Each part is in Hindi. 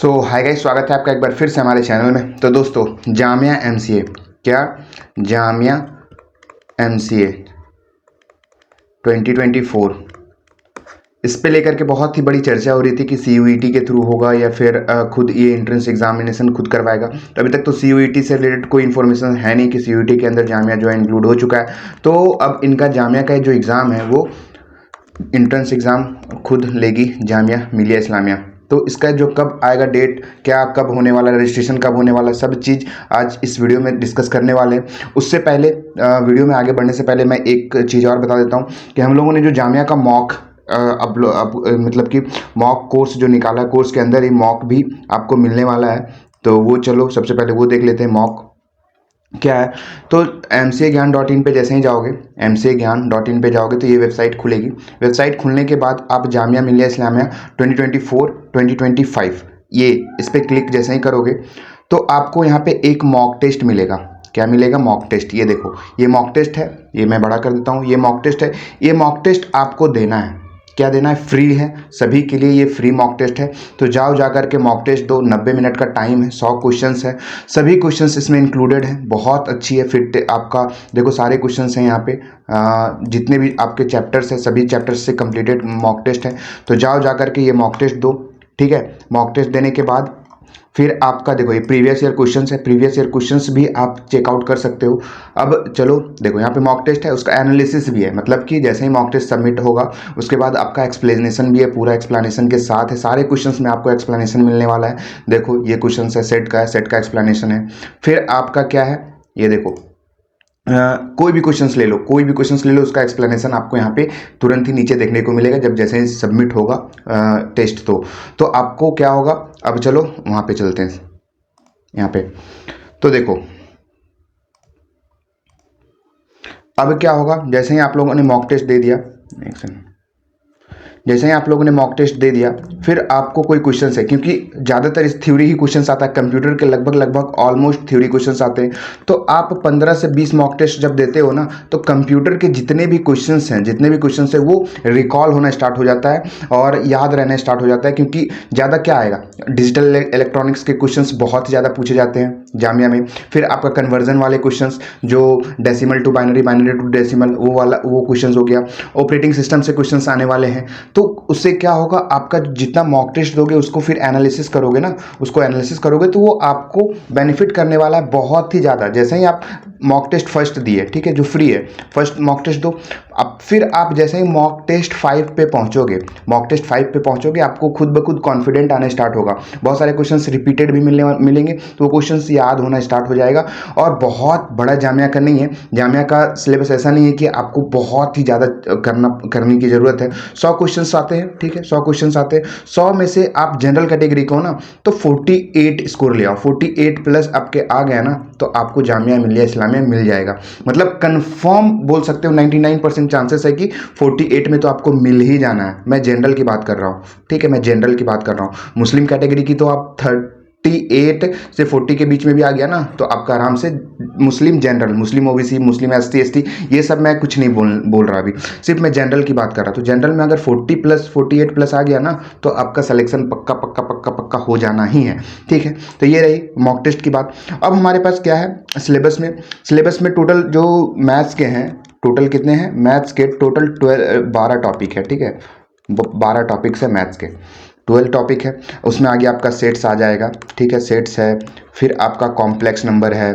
सो हाय गाइस, स्वागत है आपका एक बार फिर से हमारे चैनल में। तो दोस्तों, जामिया एमसीए जामिया एमसीए 2024 इस पे लेकर के बहुत ही बड़ी चर्चा हो रही थी कि सीयूईटी के थ्रू होगा या फिर खुद ये एंट्रेंस एग्जामिनेशन खुद करवाएगा। तो अभी तक तो सीयूईटी से रिलेटेड कोई इन्फॉर्मेशन है नहीं कि सीयूईटी के अंदर जामिया जो है इंक्लूड हो चुका है। तो अब इनका जामिया का जो एग्ज़ाम है वो एंट्रेंस एग्ज़ाम खुद लेगी जामिया मिलिया इस्लामिया। तो इसका जो कब आएगा डेट, क्या कब होने वाला, रजिस्ट्रेशन कब होने वाला, सब चीज़ आज इस वीडियो में डिस्कस करने वाले हैं। उससे पहले वीडियो में आगे बढ़ने से पहले मैं एक चीज़ और बता देता हूँ कि हम लोगों ने जो जामिया का मॉक मतलब कि मॉक कोर्स जो निकाला, कोर्स के अंदर ही मॉक भी आपको मिलने वाला है। तो वो चलो सबसे पहले वो देख लेते हैं मॉक क्या है। तो mcagyan.in पे जैसे ही जाओगे, mcagyan.in पे जाओगे तो ये वेबसाइट खुलेगी। वेबसाइट खुलने के बाद आप जामिया मिलिया इस्लामिया 2024-2025 ये इस पर क्लिक जैसे ही करोगे तो आपको यहाँ पे एक मॉक टेस्ट मिलेगा। क्या मिलेगा? Mock test. ये देखो, ये मॉक टेस्ट है। ये मैं बड़ा कर देता हूँ, ये मॉक टेस्ट है। ये मॉक टेस्ट आपको देना है। क्या देना है? फ्री है सभी के लिए, ये फ्री मॉक टेस्ट है। तो जाओ जा करके मॉक टेस्ट दो। 90 मिनट का टाइम है, 100 क्वेश्चंस है, सभी क्वेश्चंस इसमें इंक्लूडेड है। बहुत अच्छी है फिट आपका। देखो सारे क्वेश्चंस हैं यहाँ पे, जितने भी आपके चैप्टर्स हैं सभी चैप्टर्स से कंप्लीटेड मॉक टेस्ट है। तो जाओ जा करके ये मॉक टेस्ट दो, ठीक है। मॉक टेस्ट देने के बाद फिर आपका देखो ये प्रीवियस ईयर क्वेश्चंस है, प्रीवियस ईयर क्वेश्चंस भी आप चेकआउट कर सकते हो। अब चलो देखो, यहाँ पे मॉक टेस्ट है, उसका एनालिसिस भी है। मतलब कि जैसे ही मॉक टेस्ट सबमिट होगा उसके बाद आपका एक्सप्लेनेशन भी है, पूरा एक्सप्लेनेशन के साथ है। सारे क्वेश्चंस में आपको एक्सप्लेनेशन मिलने वाला है। देखो ये क्वेश्चन है, सेट का है, सेट का एक्सप्लेनेशन है। फिर आपका क्या है, ये देखो कोई भी क्वेश्चंस ले लो, कोई भी क्वेश्चंस ले लो, उसका एक्सप्लेनेशन आपको यहाँ पे तुरंत ही नीचे देखने को मिलेगा जब जैसे ही सबमिट होगा टेस्ट। तो आपको क्या होगा, अब चलो वहाँ पे चलते हैं यहाँ पे। तो देखो अब क्या होगा, जैसे ही आप लोगों ने मॉक टेस्ट दे दिया, एक सेकंड, जैसे ही आप लोगों ने मॉक टेस्ट दे दिया फिर आपको कोई क्वेश्चन है, क्योंकि ज़्यादातर इस थ्योरी ही क्वेश्चन आता है, कंप्यूटर के लगभग ऑलमोस्ट थ्योरी क्वेश्चन आते हैं। तो आप 15 से 20 मॉक टेस्ट जब देते हो ना तो कंप्यूटर के जितने भी क्वेश्चन हैं वो रिकॉल होना स्टार्ट हो जाता है और याद रहना स्टार्ट हो जाता है। क्योंकि ज़्यादा क्या आएगा, डिजिटल इलेक्ट्रॉनिक्स के क्वेश्चन बहुत ज़्यादा पूछे जाते हैं जामिया में। फिर आपका कन्वर्जन वाले क्वेश्चन, जो decimal to binary, binary to decimal, वो क्वेश्चन हो गया। ऑपरेटिंग सिस्टम से क्वेश्चन आने वाले हैं। तो उससे क्या होगा, आपका जितना मॉक टेस्ट दोगे उसको फिर एनालिसिस करोगे ना, उसको एनालिसिस करोगे तो वो आपको बेनिफिट करने वाला है बहुत ही ज़्यादा। जैसे ही आप मॉक टेस्ट फर्स्ट दिए, ठीक है, जो फ्री है, फर्स्ट मॉक टेस्ट दो। अब फिर आप जैसे ही मॉक टेस्ट 5 पे पहुंचोगे, मॉक टेस्ट 5 पे पहुंचोगे, आपको खुद ब खुद कॉन्फिडेंट आने स्टार्ट होगा। बहुत सारे क्वेश्चंस रिपीटेड भी मिलेंगे तो वो क्वेश्चंस याद होना स्टार्ट हो जाएगा। और बहुत बड़ा जामिया का नहीं है, जामिया का सिलेबस ऐसा नहीं है कि आपको बहुत ही ज़्यादा करने की ज़रूरत है। 100 क्वेश्चंस आते हैं, ठीक है, 100 क्वेश्चंस आते हैं। 100 में से आप जनरल कैटेगरी को ना तो 48 स्कोर ले आओ, 48 प्लस आपके आ गया ना तो आपको जामिया मिलिया इस्लामिया मिल जाएगा। मतलब कंफर्म बोल सकते हो 99% चांसेस है कि 48 में तो आपको मिल ही जाना है। मैं जनरल की बात कर रहा हूँ, ठीक है, मैं जनरल की बात कर रहा हूँ। मुस्लिम कैटेगरी की तो आप 38 से 40 के बीच में भी आ गया ना तो आपका आराम से मुस्लिम जनरल, मुस्लिम ओबीसी, मुस्लिम एसटी एसटी, ये सब मैं कुछ नहीं बोल रहा अभी, सिर्फ मैं जनरल की बात कर रहा। तो जनरल में अगर 40 प्लस 48 प्लस आ गया ना तो आपका सिलेक्शन पक्का पक्का पक्का पक्का हो जाना ही है, ठीक है। तो ये रही मॉक टेस्ट की बात। अब हमारे पास क्या है सिलेबस में टोटल जो मैथ्स के हैं, टोटल कितने हैं मैथ्स के, टोटल 12 टॉपिक है, ठीक है, 12 टॉपिक्स है मैथ्स के, 12 टॉपिक है। उसमें आगे आपका सेट्स आ जाएगा, ठीक है, सेट्स है। फिर आपका कॉम्प्लेक्स नंबर है,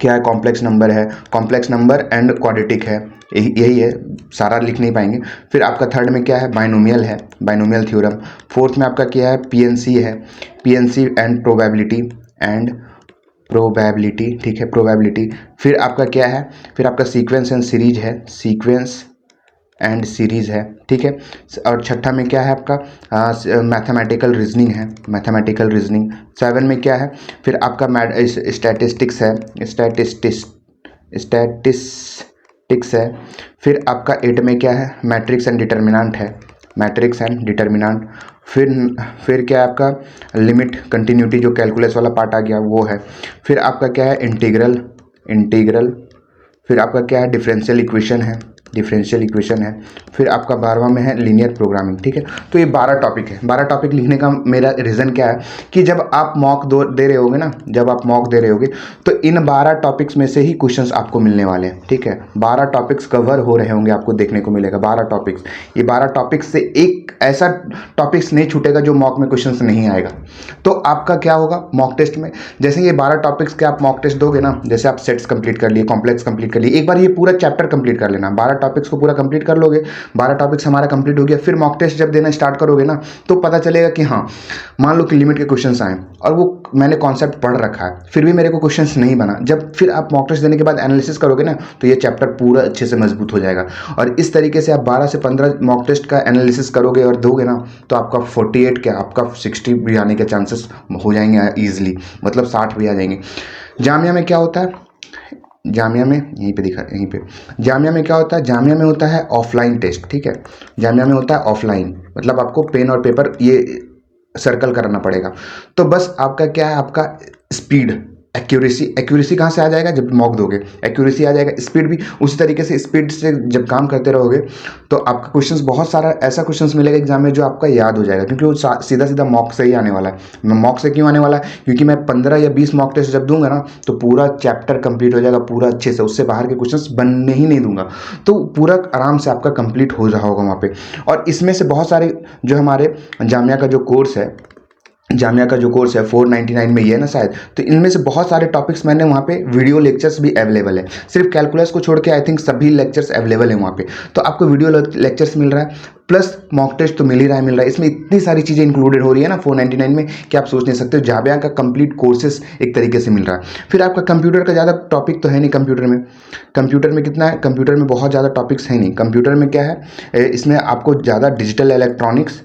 क्या है, कॉम्प्लेक्स नंबर है, कॉम्प्लेक्स नंबर एंड क्वाड्रेटिक है, यही है, सारा लिख नहीं पाएंगे। फिर आपका थर्ड में क्या है, बाइनोमियल है, बाइनोमियल थ्योरम। फोर्थ में आपका क्या है, पीएनसी है, पीएनसी एंड प्रोबेबिलिटी, ठीक है, प्रोबेबिलिटी। फिर आपका क्या है, फिर आपका सीक्वेंस एंड सीरीज है, सीक्वेंस एंड सीरीज है, ठीक है। और छठा में क्या है आपका मैथमेटिकल रीजनिंग है, मैथमेटिकल रीजनिंग। 7 में क्या है, फिर आपका स्टैटिस्टिक्स है, स्टैटिस्टिक्स है। फिर आपका 8 में क्या है, मैट्रिक्स एंड डिटर्मिनेंट है, मैट्रिक्स एंड डिटर्मिनेंट। फिर क्या है आपका लिमिट कंटिन्यूटी, जो कैलकुलस वाला पार्ट आ गया वो है। फिर आपका क्या है, इंटीग्रल। फिर आपका क्या है, डिफरेंशियल इक्वेशन है, डिफरेंशियल इक्वेशन है। फिर आपका 12वां में है लीनियर प्रोग्रामिंग, ठीक है। तो ये 12 टॉपिक है। 12 टॉपिक लिखने का मेरा रीज़न क्या है कि जब आप मॉक दे रहे होगे ना, जब आप मॉक दे रहे होगे तो इन 12 टॉपिक्स में से ही क्वेश्चंस आपको मिलने वाले हैं, ठीक है। 12 टॉपिक्स कवर हो रहे होंगे, आपको देखने को मिलेगा 12 टॉपिक्स। ये 12 टॉपिक्स से एक ऐसा टॉपिक्स नहीं छूटेगा जो मॉक में क्वेश्चंस नहीं आएगा। तो आपका क्या होगा मॉक टेस्ट में, जैसे ये 12 टॉपिक्स के आप मॉक टेस्ट दोगे ना, जैसे आप सेट्स कंप्लीट कर लिए, कॉम्प्लेक्स कंप्लीट कर लिए, एक बार ये पूरा चैप्टर कंप्लीट कर लेना, 12 टॉपिक्स को पूरा कंप्लीट कर लोगे, 12 टॉपिक्स हमारा कंप्लीट हो गया, फिर मॉक टेस्ट जब देना स्टार्ट करोगे ना तो पता चलेगा कि हाँ, मान लो कि लिमिट के क्वेश्चंस आए और वो मैंने कॉन्सेप्ट पढ़ रखा है, फिर भी मेरे को क्वेश्चंस नहीं बना, जब फिर आप मॉक टेस्ट देने के बाद एनालिसिस करोगे ना तो ये चैप्टर पूरा अच्छे से मजबूत हो जाएगा। और इस तरीके से आप 12 से 15 मॉक टेस्ट का एनालिसिस करोगे और दोगे ना तो आपका 48 क्या आपका 60 भी आने के चांसेस हो जाएंगे ईजिली, मतलब 60 भी आ जाएंगे। जामिया में क्या होता है, जामिया में यहीं पे दिखा, यहीं पे जामिया में क्या होता है, जामिया में होता है ऑफलाइन टेस्ट, ठीक है। जामिया में होता है ऑफलाइन, मतलब आपको पेन और पेपर ये सर्कल कराना पड़ेगा। तो बस आपका क्या है, आपका स्पीड, एक्यूरेसी कहाँ से आ जाएगा जब मॉक दोगे, एक्यूरेसी आ जाएगा, स्पीड भी उसी तरीके से, स्पीड से जब काम करते रहोगे तो आपका क्वेश्चंस बहुत सारा ऐसा क्वेश्चंस मिलेगा एग्जाम में जो आपका याद हो जाएगा, क्योंकि वो सीधा सीधा मॉक से ही आने वाला है। मॉक से क्यों आने वाला है, क्योंकि मैं 15 या 20 मॉक टेस्ट जब दूंगा ना तो पूरा चैप्टर कंप्लीट हो जाएगा पूरा अच्छे से, उससे बाहर के क्वेश्चंस बनने ही नहीं दूंगा, तो पूरा आराम से आपका कंप्लीट हो रहा होगा वहाँ पे। और इसमें से बहुत सारे जो हमारे जामिया का जो कोर्स है, जामिया का जो कोर्स है 499 में ये है ना शायद, तो इनमें से बहुत सारे टॉपिक्स मैंने वहाँ पे वीडियो लेक्चर्स भी अवेलेबल है, सिर्फ कैलकुलस को छोड़ के आई थिंक सभी लेक्चर्स अवेलेबल है वहाँ पे। तो आपको वीडियो लेक्चर्स मिल रहा है प्लस मॉक टेस्ट तो मिल ही रहा है, इसमें इतनी सारी चीज़ें इंक्लूडेड हो रही है ना 499 में कि आप सोच नहीं सकते हो। जामिया का कंप्लीट कोर्सेस एक तरीके से मिल रहा है। फिर आपका कंप्यूटर का ज़्यादा टॉपिक तो है नहीं, कंप्यूटर में कितना है, कंप्यूटर में बहुत ज़्यादा टॉपिक्स है नहीं। कंप्यूटर में क्या है, इसमें आपको ज़्यादा डिजिटल इलेक्ट्रॉनिक्स,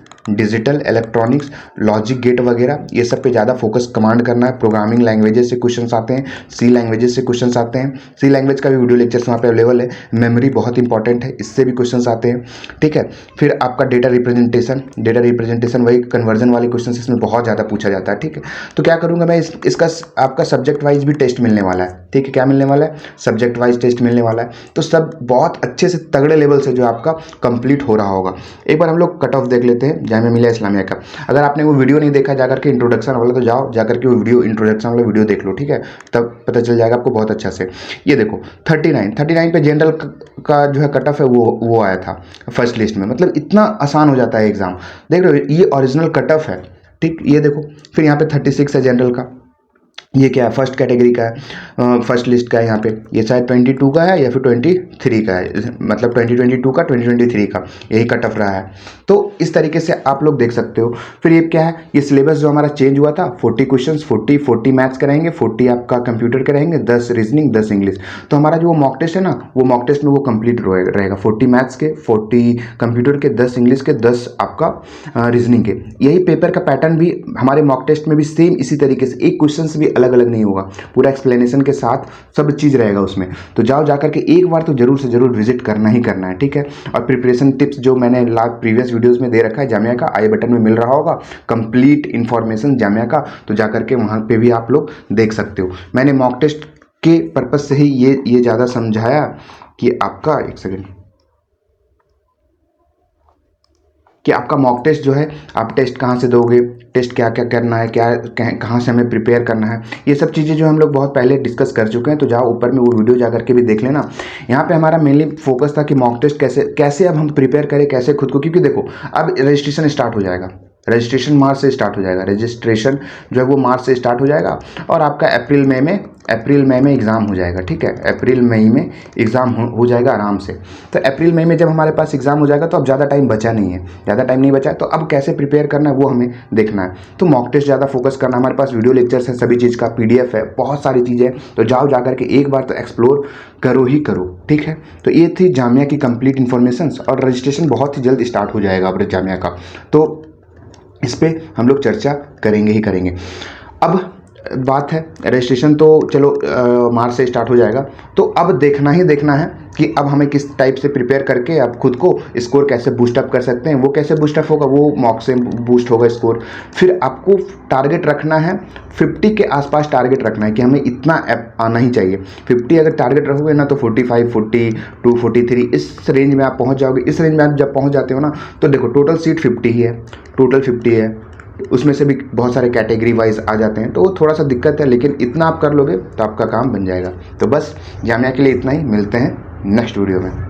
लॉजिक गेट वगैरह ये सब पे ज़्यादा फोकस कमांड करना है। प्रोग्रामिंग लैंग्वेजेस से क्वेश्चंस आते हैं, सी लैंग्वेजेस से क्वेश्चंस आते हैं, सी लैंग्वेज का भी वीडियो लेक्चर्स वहाँ पे अवेलेबल है। मेमोरी बहुत इंपॉर्टेंट है, इससे भी क्वेश्चंस आते हैं, ठीक है। फिर आपका डेटा रिप्रेजेंटेशन वही कन्वर्जन वाले क्वेश्चन इसमें बहुत ज़्यादा पूछा जाता है, ठीक है। तो क्या करूँगा मैं, इसका आपका सब्जेक्ट वाइज भी टेस्ट मिलने वाला है, ठीक है। क्या मिलने वाला है, सब्जेक्ट वाइज टेस्ट मिलने वाला है। तो सब बहुत अच्छे से तगड़े लेवल से जो आपका कंप्लीट हो रहा होगा। एक बार हम लोग कट ऑफ देख लेते हैं जामिया मिलिया इस्लामिया का। अगर आपने वो वीडियो नहीं देखा जाकर के इंट्रोडक्शन वाला, तो जाओ जाकर के वो वीडियो इंट्रोडक्शन वाला वीडियो देख लो, ठीक है, तब पता चल जाएगा आपको बहुत अच्छा से। ये देखो 39 पे जनरल का जो है कट ऑफ है वो आया था फर्स्ट लिस्ट में, मतलब इतना आसान हो जाता है एग्जाम। देख रहे हो ये ओरिजिनल कट ऑफ है, ठीक, ये देखो। फिर यहाँ पे 36 है जनरल का, ये क्या है, फर्स्ट कैटेगरी का है, फर्स्ट लिस्ट का है यहाँ पे, ये शायद 22 का है या फिर 23 का है, मतलब 2022 का 2023 का यही कट ऑफ रहा है। तो इस तरीके से आप लोग देख सकते हो। फिर ये क्या है, ये सिलेबस जो हमारा चेंज हुआ था, 40 क्वेश्चंस, 40 मैथ्स कराएंगे, 40 आपका कंप्यूटर कराएंगे, 10 रीजनिंग, 10 इंग्लिश। तो हमारा जो मॉक टेस्ट है ना, वो मॉक टेस्ट में वो कंप्लीट रहेगा, 40 मैथ्स के, 40 कंप्यूटर के, 10 इंग्लिश के, 10 आपका रीजनिंग के। यही पेपर का पैटर्न भी हमारे मॉक टेस्ट में भी सेम इसी तरीके से, एक क्वेश्चन भी अलग अलग नहीं होगा, पूरा एक्सप्लेनेशन के साथ सब चीज़ रहेगा उसमें। तो जाओ जाकर के एक बार तो जरूर से जरूर विजिट करना ही करना है, ठीक है। और प्रिपरेशन टिप्स जो मैंने प्रीवियस वीडियोस में दे रखा है जामिया का, आई बटन में मिल रहा होगा कंप्लीट इन्फॉर्मेशन जामिया का, तो जाकर के वहाँ पे भी आप लोग देख सकते हो। मैंने मॉक टेस्ट के पर्पज से ही ये ज़्यादा समझाया कि आपका, एक सेकेंड, कि आपका मॉक टेस्ट जो है, आप टेस्ट कहाँ से दोगे, टेस्ट क्या क्या करना है, कहाँ से हमें प्रिपेयर करना है, ये सब चीज़ें जो हम लोग बहुत पहले डिस्कस कर चुके हैं। तो जाओ ऊपर में वो वीडियो जा करके भी देख लेना। यहाँ पे हमारा मेनली फोकस था कि मॉक टेस्ट कैसे अब हम प्रिपेयर करें, कैसे खुद को, क्योंकि देखो अब रजिस्ट्रेशन स्टार्ट हो जाएगा, रजिस्ट्रेशन मार्च से स्टार्ट हो जाएगा, रजिस्ट्रेशन जो है वो मार्च से स्टार्ट हो जाएगा और आपका अप्रैल मई में एग्ज़ाम हो जाएगा, ठीक है। अप्रैल मई में एग्ज़ाम हो जाएगा आराम से। तो अप्रैल मई में जब हमारे पास एग्ज़ाम हो जाएगा तो अब ज़्यादा टाइम बचा नहीं है, ज़्यादा टाइम नहीं बचा है, तो अब कैसे प्रिपेयर करना है वो हमें देखना है। तो मॉक टेस्ट ज़्यादा फोकस करना, हमारे पास वीडियो लेक्चर्स है, सभी चीज़ का PDF है, बहुत सारी चीज़ें हैं। तो जाओ जाकर के एक बार तो एक्सप्लोर करो ही करो, ठीक है। तो ये थी जामिया की कंप्लीट इन्फॉर्मेशन, और रजिस्ट्रेशन बहुत ही जल्द स्टार्ट हो जाएगा अब जामिया का, तो इस पर हम लोग चर्चा करेंगे ही करेंगे। अब बात है रजिस्ट्रेशन, तो चलो मार्च से स्टार्ट हो जाएगा, तो अब देखना ही देखना है कि अब हमें किस टाइप से प्रिपेयर करके आप खुद को स्कोर कैसे बूस्टअप कर सकते हैं। वो कैसे बूस्टअप होगा, वो मॉक से बूस्ट होगा स्कोर। फिर आपको टारगेट रखना है 50 के आसपास टारगेट रखना है कि हमें इतना ऐप आना ही चाहिए। 50 अगर टारगेट रखोगे ना तो 45, 42, 43 इस रेंज में आप पहुंच जाओगे। इस रेंज में आप जब पहुंच जाते हो ना तो देखो टोटल सीट 50 ही है, टोटल 50 है, उसमें से भी बहुत सारे कैटेगरी वाइज आ जाते हैं, तो वो थोड़ा सा दिक्कत है, लेकिन इतना आप कर लोगे तो आपका काम बन जाएगा। तो बस जामिया के लिए इतना ही, मिलते हैं नेक्स्ट वीडियो में।